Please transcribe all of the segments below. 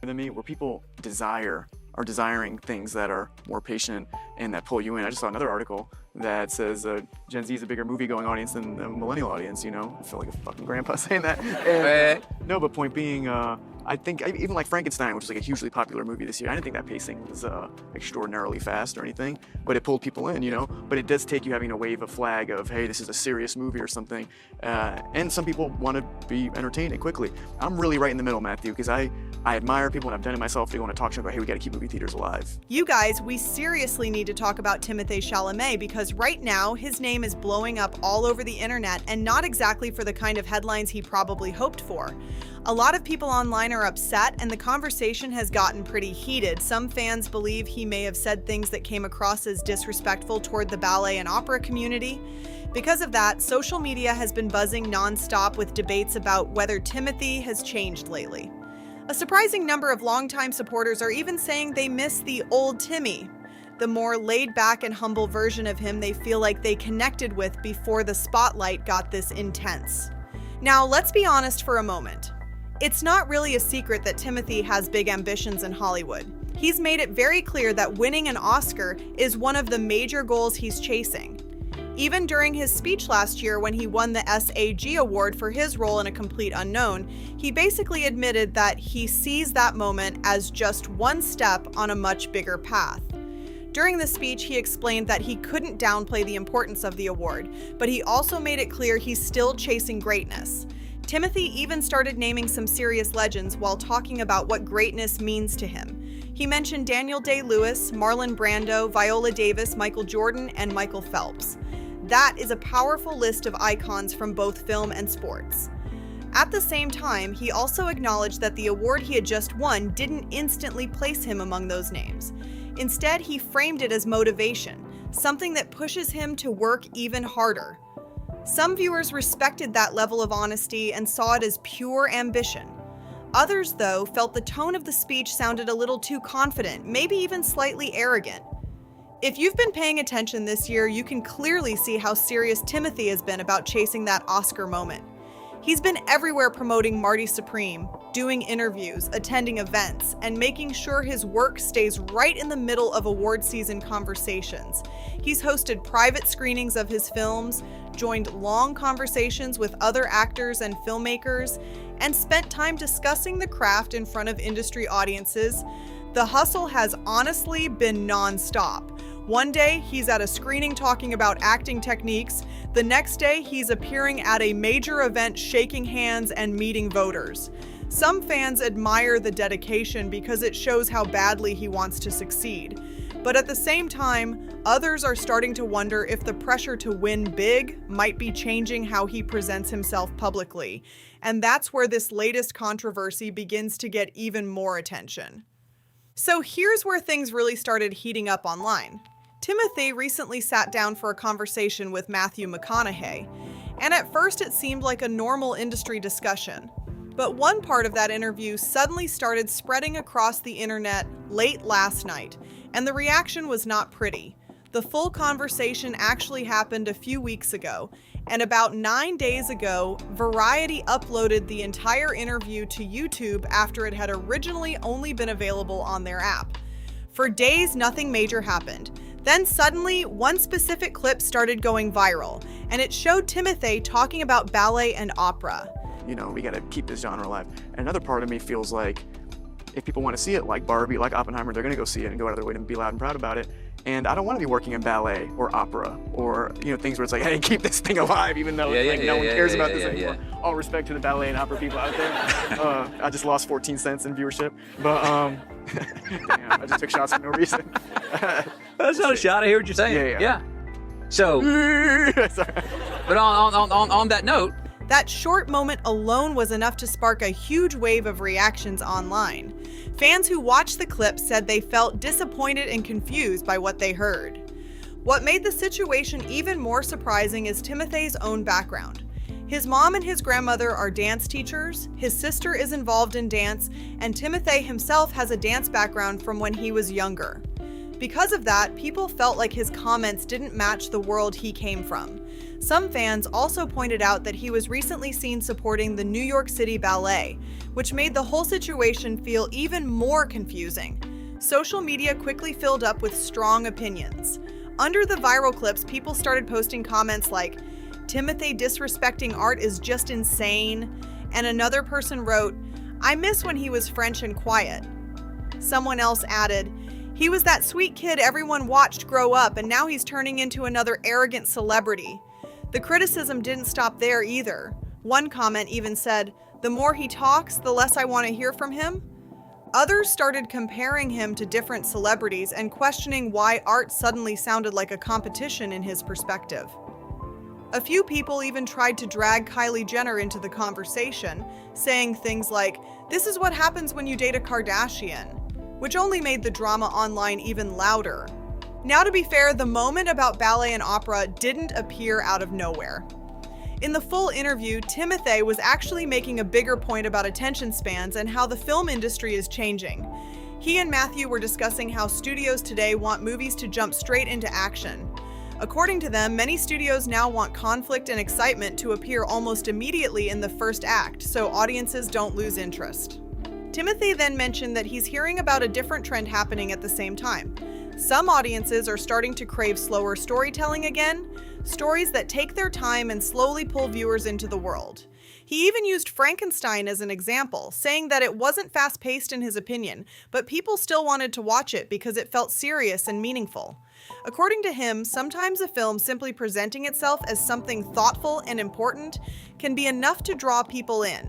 than me, where people are desiring things that are more patient and that pull you in. I just saw another article that says Gen Z is a bigger movie-going audience than the millennial audience, you know? I feel like a fucking grandpa saying that. And, no, but point being, I think even like Frankenstein, which is like a hugely popular movie this year, I didn't think that pacing was extraordinarily fast or anything, but it pulled people in, you know? But it does take you having to wave a flag of, hey, this is a serious movie or something. And some people want to be entertained and quickly. I'm really right in the middle, Matthew, because I admire people, and I've done it myself. They want to talk show about, hey, we got to keep movie theaters alive. You guys, we seriously need to talk about Timothée Chalamet, because right now his name is blowing up all over the internet, and not exactly for the kind of headlines he probably hoped for. A lot of people online are upset, and the conversation has gotten pretty heated. Some fans believe he may have said things that came across as disrespectful toward the ballet and opera community. Because of that, social media has been buzzing nonstop with debates about whether Timothée has changed lately. A surprising number of longtime supporters are even saying they miss the old Timmy, the more laid-back and humble version of him they feel like they connected with before the spotlight got this intense. Now, let's be honest for a moment. It's not really a secret that Timothée has big ambitions in Hollywood. He's made it very clear that winning an Oscar is one of the major goals he's chasing. Even during his speech last year when he won the SAG award for his role in A Complete Unknown, he basically admitted that he sees that moment as just one step on a much bigger path. During the speech, he explained that he couldn't downplay the importance of the award, but he also made it clear he's still chasing greatness. Timothée even started naming some serious legends while talking about what greatness means to him. He mentioned Daniel Day-Lewis, Marlon Brando, Viola Davis, Michael Jordan, and Michael Phelps. That is a powerful list of icons from both film and sports. At the same time, he also acknowledged that the award he had just won didn't instantly place him among those names. Instead, he framed it as motivation, something that pushes him to work even harder. Some viewers respected that level of honesty and saw it as pure ambition. Others, though, felt the tone of the speech sounded a little too confident, maybe even slightly arrogant. If you've been paying attention this year, you can clearly see how serious Timothée has been about chasing that Oscar moment. He's been everywhere promoting Marty Supreme, doing interviews, attending events, and making sure his work stays right in the middle of award season conversations. He's hosted private screenings of his films, joined long conversations with other actors and filmmakers, and spent time discussing the craft in front of industry audiences. The hustle has honestly been non-stop. One day, he's at a screening talking about acting techniques. The next day, he's appearing at a major event shaking hands and meeting voters. Some fans admire the dedication because it shows how badly he wants to succeed. But at the same time, others are starting to wonder if the pressure to win big might be changing how he presents himself publicly. And that's where this latest controversy begins to get even more attention. So here's where things really started heating up online. Timothée recently sat down for a conversation with Matthew McConaughey, and at first it seemed like a normal industry discussion. But one part of that interview suddenly started spreading across the internet late last night, and the reaction was not pretty. The full conversation actually happened a few weeks ago, and about 9 days ago, Variety uploaded the entire interview to YouTube after it had originally only been available on their app. For days, nothing major happened. Then suddenly, one specific clip started going viral, and it showed Timothée talking about ballet and opera. You know, we gotta keep this genre alive. And another part of me feels like if people want to see it, like Barbie, like Oppenheimer, they're gonna go see it and go out of their way to be loud and proud about it. And I don't want to be working in ballet or opera or, you know, things where it's like, hey, keep this thing alive, even though no one cares about this anymore. All respect to the ballet and opera people out there. I just lost 14 cents in viewership, but damn, I just took shots for no reason. That's not a shot. I hear what you're saying. Yeah. So, but on that note, that short moment alone was enough to spark a huge wave of reactions online. Fans who watched the clip said they felt disappointed and confused by what they heard. What made the situation even more surprising is Timothée's own background. His mom and his grandmother are dance teachers, his sister is involved in dance, and Timothée himself has a dance background from when he was younger. Because of that, people felt like his comments didn't match the world he came from. Some fans also pointed out that he was recently seen supporting the New York City Ballet, which made the whole situation feel even more confusing. Social media quickly filled up with strong opinions. Under the viral clips, people started posting comments like, "Timothée disrespecting art is just insane," and another person wrote, "I miss when he was French and quiet." Someone else added, "He was that sweet kid everyone watched grow up, and now he's turning into another arrogant celebrity." The criticism didn't stop there either. One comment even said, "The more he talks, the less I want to hear from him." Others started comparing him to different celebrities and questioning why art suddenly sounded like a competition in his perspective. A few people even tried to drag Kylie Jenner into the conversation, saying things like, "This is what happens when you date a Kardashian," which only made the drama online even louder. Now, to be fair, the moment about ballet and opera didn't appear out of nowhere. In the full interview, Timothée was actually making a bigger point about attention spans and how the film industry is changing. He and Matthew were discussing how studios today want movies to jump straight into action. According to them, many studios now want conflict and excitement to appear almost immediately in the first act, so audiences don't lose interest. Timothée then mentioned that he's hearing about a different trend happening at the same time. Some audiences are starting to crave slower storytelling again, stories that take their time and slowly pull viewers into the world. He even used Frankenstein as an example, saying that it wasn't fast-paced in his opinion, but people still wanted to watch it because it felt serious and meaningful. According to him, sometimes a film simply presenting itself as something thoughtful and important can be enough to draw people in.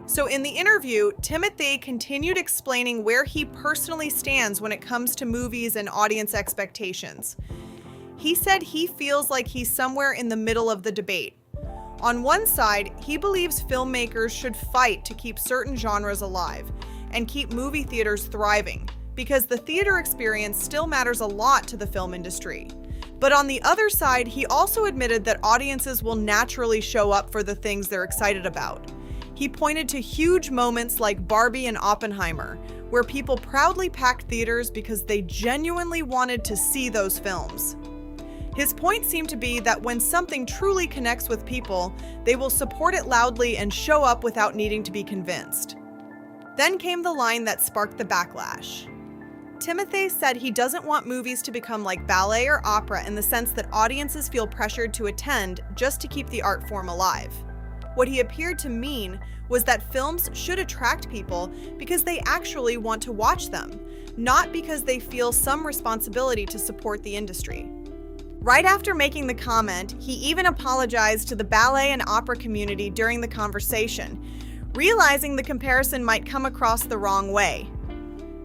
So in the interview, Timothée continued explaining where he personally stands when it comes to movies and audience expectations. He said he feels like he's somewhere in the middle of the debate. On one side, he believes filmmakers should fight to keep certain genres alive and keep movie theaters thriving, because the theater experience still matters a lot to the film industry. But on the other side, he also admitted that audiences will naturally show up for the things they're excited about. He pointed to huge moments like Barbie and Oppenheimer, where people proudly packed theaters because they genuinely wanted to see those films. His point seemed to be that when something truly connects with people, they will support it loudly and show up without needing to be convinced. Then came the line that sparked the backlash. Timothée said he doesn't want movies to become like ballet or opera in the sense that audiences feel pressured to attend just to keep the art form alive. What he appeared to mean was that films should attract people because they actually want to watch them, not because they feel some responsibility to support the industry. Right after making the comment, he even apologized to the ballet and opera community during the conversation, realizing the comparison might come across the wrong way.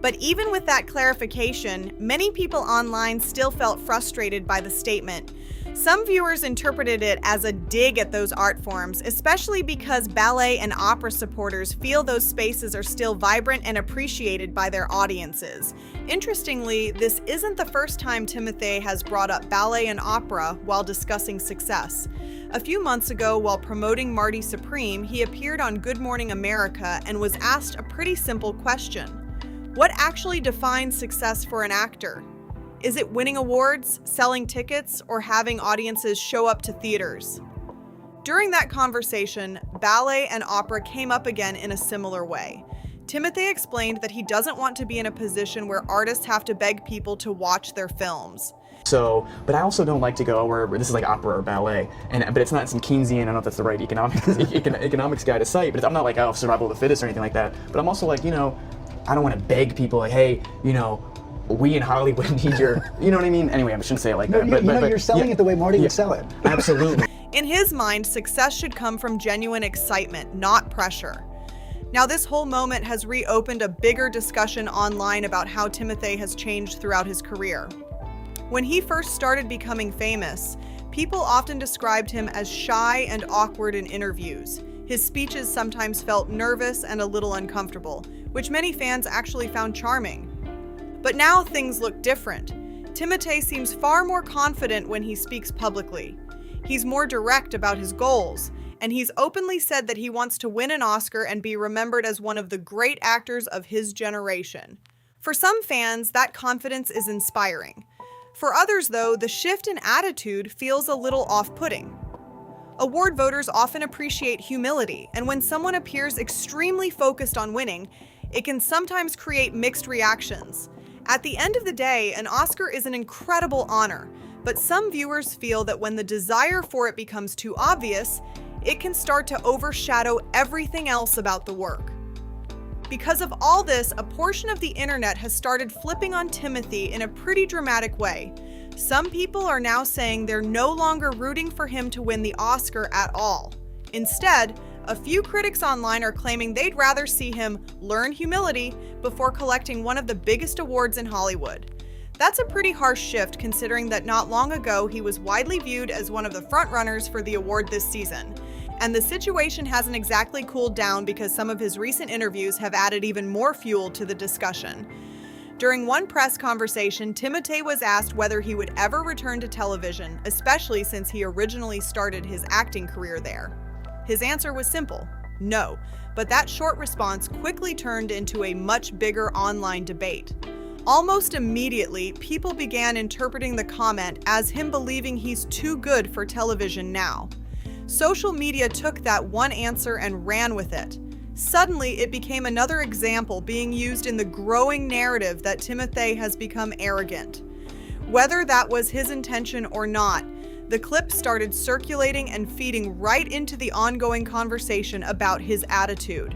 But even with that clarification, many people online still felt frustrated by the statement. Some viewers interpreted it as a dig at those art forms, especially because ballet and opera supporters feel those spaces are still vibrant and appreciated by their audiences. Interestingly, this isn't the first time Timothée has brought up ballet and opera while discussing success. A few months ago, while promoting Marty Supreme, he appeared on Good Morning America and was asked a pretty simple question. What actually defines success for an actor? Is it winning awards, selling tickets, or having audiences show up to theaters? During that conversation, ballet and opera came up again in a similar way. Timothée explained that he doesn't want to be in a position where artists have to beg people to watch their films. So, but I also don't like to go where this is like opera or ballet, but it's not some Keynesian, I don't know if that's the right economics guy to cite, but I'm not like, oh, survival of the fittest or anything like that. But I'm also like, I don't want to beg people like, hey, we in Hollywood need your, you know what I mean? Anyway, I shouldn't say it like that. But you're selling it the way Marty would sell it. Absolutely. In his mind, success should come from genuine excitement, not pressure. Now, this whole moment has reopened a bigger discussion online about how Timothée has changed throughout his career. When he first started becoming famous, people often described him as shy and awkward in interviews. His speeches sometimes felt nervous and a little uncomfortable, which many fans actually found charming. But now things look different. Timothée seems far more confident when he speaks publicly. He's more direct about his goals, and he's openly said that he wants to win an Oscar and be remembered as one of the great actors of his generation. For some fans, that confidence is inspiring. For others, though, the shift in attitude feels a little off-putting. Award voters often appreciate humility, and when someone appears extremely focused on winning, it can sometimes create mixed reactions. At the end of the day, an Oscar is an incredible honor, but some viewers feel that when the desire for it becomes too obvious, it can start to overshadow everything else about the work. Because of all this, a portion of the internet has started flipping on Timothée in a pretty dramatic way. Some people are now saying they're no longer rooting for him to win the Oscar at all. Instead, a few critics online are claiming they'd rather see him learn humility before collecting one of the biggest awards in Hollywood. That's a pretty harsh shift considering that not long ago he was widely viewed as one of the frontrunners for the award this season. And the situation hasn't exactly cooled down because some of his recent interviews have added even more fuel to the discussion. During one press conversation, Timothée was asked whether he would ever return to television, especially since he originally started his acting career there. His answer was simple, no, but that short response quickly turned into a much bigger online debate. Almost immediately, people began interpreting the comment as him believing he's too good for television now. Social media took that one answer and ran with it. Suddenly, it became another example being used in the growing narrative that Timothée has become arrogant. Whether that was his intention or not, the clip started circulating and feeding right into the ongoing conversation about his attitude.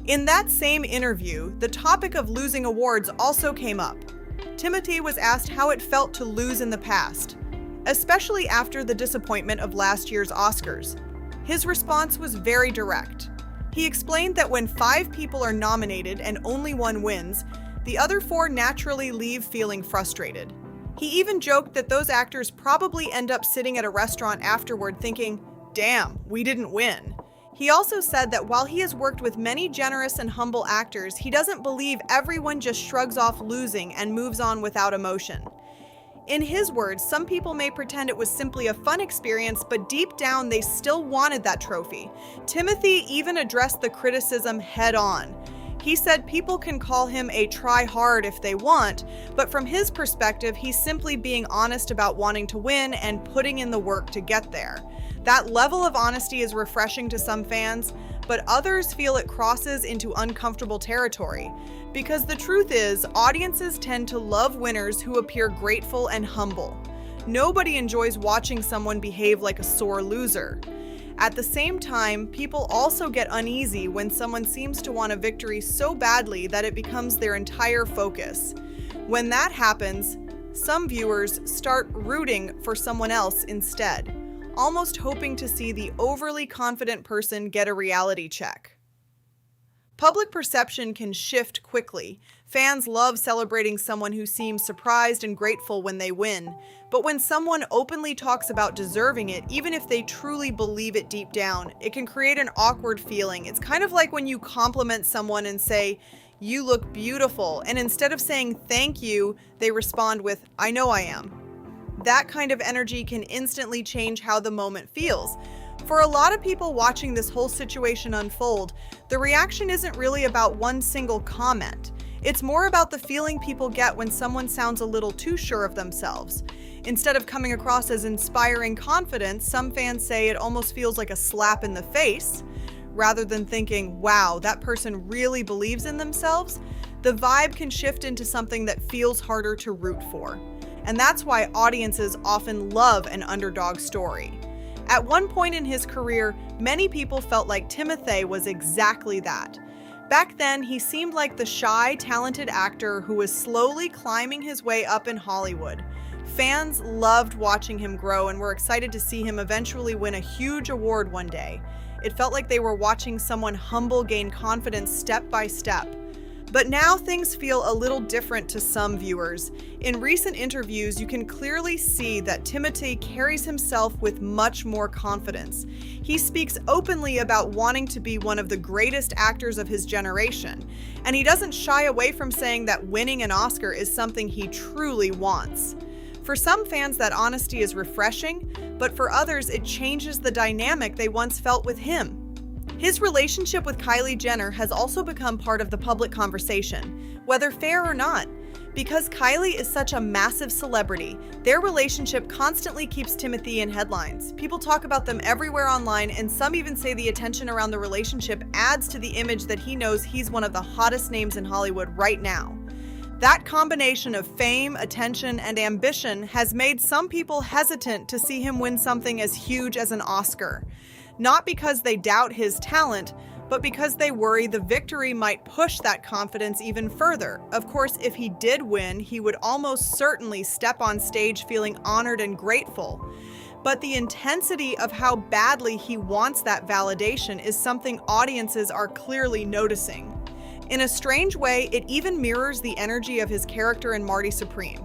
In that same interview, the topic of losing awards also came up. Timothée was asked how it felt to lose in the past, especially after the disappointment of last year's Oscars. His response was very direct. He explained that when 5 people are nominated and only one wins, the other 4 naturally leave feeling frustrated. He even joked that those actors probably end up sitting at a restaurant afterward thinking, "Damn, we didn't win." He also said that while he has worked with many generous and humble actors, he doesn't believe everyone just shrugs off losing and moves on without emotion. In his words, some people may pretend it was simply a fun experience, but deep down they still wanted that trophy. Timothée even addressed the criticism head on. He said people can call him a try-hard if they want, but from his perspective, he's simply being honest about wanting to win and putting in the work to get there. That level of honesty is refreshing to some fans, but others feel it crosses into uncomfortable territory. Because the truth is, audiences tend to love winners who appear grateful and humble. Nobody enjoys watching someone behave like a sore loser. At the same time, people also get uneasy when someone seems to want a victory so badly that it becomes their entire focus. When that happens, some viewers start rooting for someone else instead, almost hoping to see the overly confident person get a reality check. Public perception can shift quickly. Fans love celebrating someone who seems surprised and grateful when they win. But when someone openly talks about deserving it, even if they truly believe it deep down, it can create an awkward feeling. It's kind of like when you compliment someone and say, "You look beautiful," and instead of saying thank you, they respond with, "I know I am." That kind of energy can instantly change how the moment feels. For a lot of people watching this whole situation unfold, the reaction isn't really about one single comment. It's more about the feeling people get when someone sounds a little too sure of themselves. Instead of coming across as inspiring confidence, some fans say it almost feels like a slap in the face. Rather than thinking, wow, that person really believes in themselves, the vibe can shift into something that feels harder to root for. And that's why audiences often love an underdog story. At one point in his career, many people felt like Timothée was exactly that. Back then, he seemed like the shy, talented actor who was slowly climbing his way up in Hollywood. Fans loved watching him grow and were excited to see him eventually win a huge award one day. It felt like they were watching someone humble gain confidence step by step. But now things feel a little different to some viewers. In recent interviews, you can clearly see that Timothée carries himself with much more confidence. He speaks openly about wanting to be one of the greatest actors of his generation, and he doesn't shy away from saying that winning an Oscar is something he truly wants. For some fans, that honesty is refreshing, but for others, it changes the dynamic they once felt with him. His relationship with Kylie Jenner has also become part of the public conversation, whether fair or not. Because Kylie is such a massive celebrity, their relationship constantly keeps Timothée in headlines. People talk about them everywhere online, and some even say the attention around the relationship adds to the image that he knows he's one of the hottest names in Hollywood right now. That combination of fame, attention, and ambition has made some people hesitant to see him win something as huge as an Oscar. Not because they doubt his talent, but because they worry the victory might push that confidence even further. Of course, if he did win, he would almost certainly step on stage feeling honored and grateful. But the intensity of how badly he wants that validation is something audiences are clearly noticing. In a strange way, it even mirrors the energy of his character in Marty Supreme.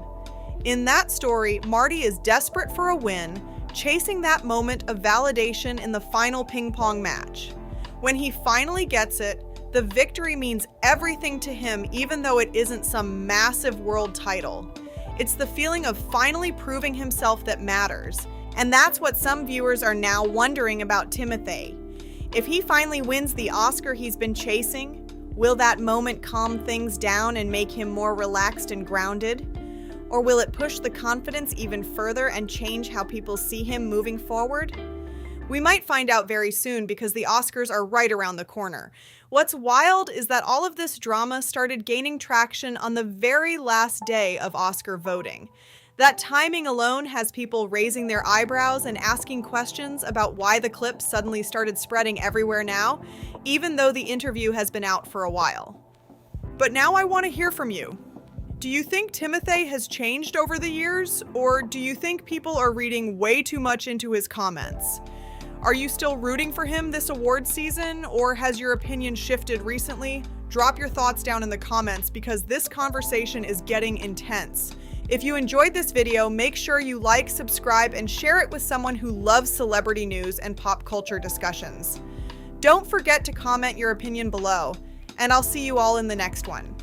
In that story, Marty is desperate for a win, chasing that moment of validation in the final ping pong match. When he finally gets it, the victory means everything to him, even though it isn't some massive world title. It's the feeling of finally proving himself that matters. And that's what some viewers are now wondering about Timothée. If he finally wins the Oscar he's been chasing, will that moment calm things down and make him more relaxed and grounded? Or will it push the confidence even further and change how people see him moving forward? We might find out very soon because the Oscars are right around the corner. What's wild is that all of this drama started gaining traction on the very last day of Oscar voting. That timing alone has people raising their eyebrows and asking questions about why the clip suddenly started spreading everywhere now, even though the interview has been out for a while. But now I want to hear from you. Do you think Timothée has changed over the years, or do you think people are reading way too much into his comments? Are you still rooting for him this award season, or has your opinion shifted recently? Drop your thoughts down in the comments because this conversation is getting intense. If you enjoyed this video, make sure you like, subscribe, and share it with someone who loves celebrity news and pop culture discussions. Don't forget to comment your opinion below, and I'll see you all in the next one.